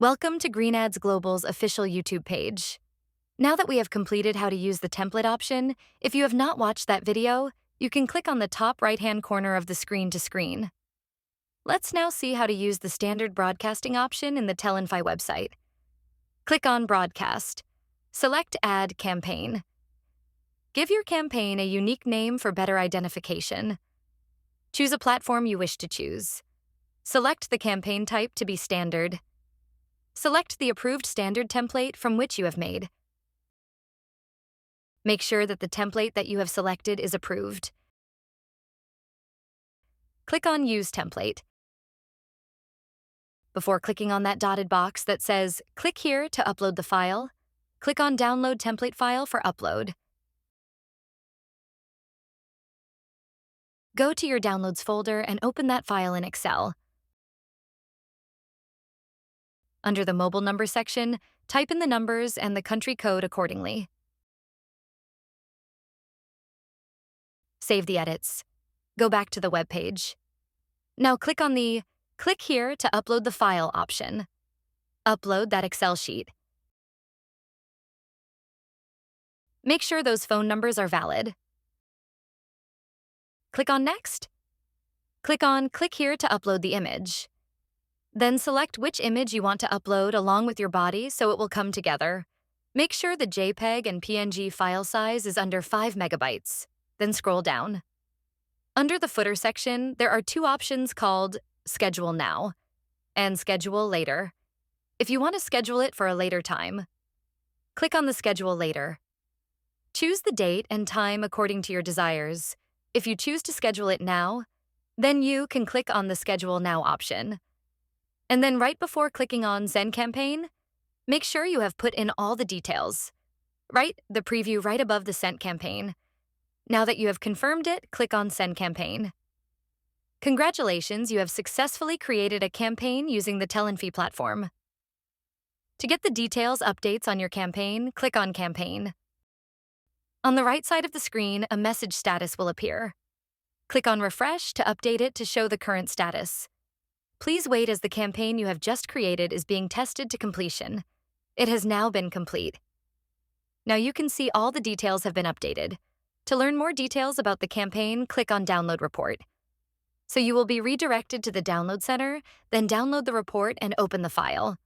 Welcome to Green Ads Global's official YouTube page. Now that we have completed how to use the template option, if you have not watched that video, you can click on the top right-hand corner of the screen to screen. Let's now see how to use the standard broadcasting option in the Tellinfi website. Click on Broadcast. Select Add Campaign. Give your campaign a unique name for better identification. Choose a platform you wish to choose. Select the campaign type to be standard. Select the approved standard template from which you have made. Make sure that the template that you have selected is approved. Click on Use Template. Before clicking on that dotted box that says, "Click here to upload the file," click on Download Template File for upload. Go to your Downloads folder and open that file in Excel. Under the mobile number section, type in the numbers and the country code accordingly. Save the edits. Go back to the web page. Now click on the "Click here to upload the file" option. Upload that Excel sheet. Make sure those phone numbers are valid. Click on Next. Click on Click here to upload the image. Then select which image you want to upload along with your body so it will come together. Make sure the JPEG and PNG file size is under 5 megabytes. Then scroll down. Under the footer section, there are two options called Schedule Now and Schedule Later. If you want to schedule it for a later time, click on the Schedule Later. Choose the date and time according to your desires. If you choose to schedule it now, then you can click on the Schedule Now option. And then right before clicking on Send Campaign, make sure you have put in all the details. Write the preview right above the Sent Campaign. Now that you have confirmed it, click on Send Campaign. Congratulations, you have successfully created a campaign using the Tellinfi platform. To get the details updates on your campaign, click on Campaign. On the right side of the screen, a message status will appear. Click on Refresh to update it to show the current status. Please wait as the campaign you have just created is being tested to completion. It has now been complete. Now you can see all the details have been updated. To learn more details about the campaign, click on Download Report. So you will be redirected to the Download Center, then download the report and open the file.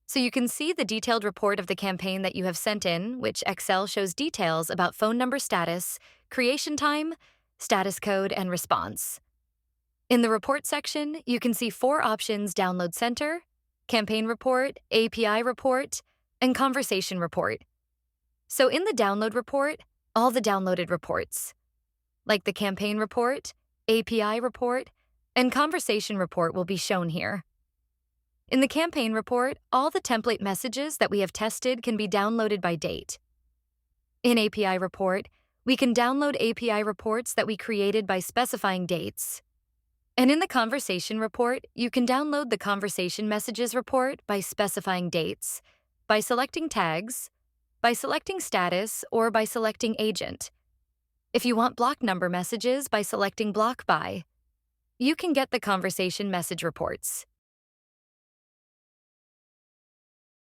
So you can see the detailed report of the campaign that you have sent in, which Excel shows details about phone number status, creation time, status code, and response. In the Report section, you can see 4 options: Download Center, Campaign Report, API Report, and Conversation Report. So in the Download Report, all the downloaded reports, like the Campaign Report, API Report, and Conversation Report will be shown here. In the Campaign Report, all the template messages that we have tested can be downloaded by date. In API Report, we can download API reports that we created by specifying dates. And in the Conversation Report, you can download the Conversation Messages report by specifying dates, by selecting tags, by selecting status, or by selecting agent. If you want block number messages, by selecting Block By. You can get the Conversation Message reports.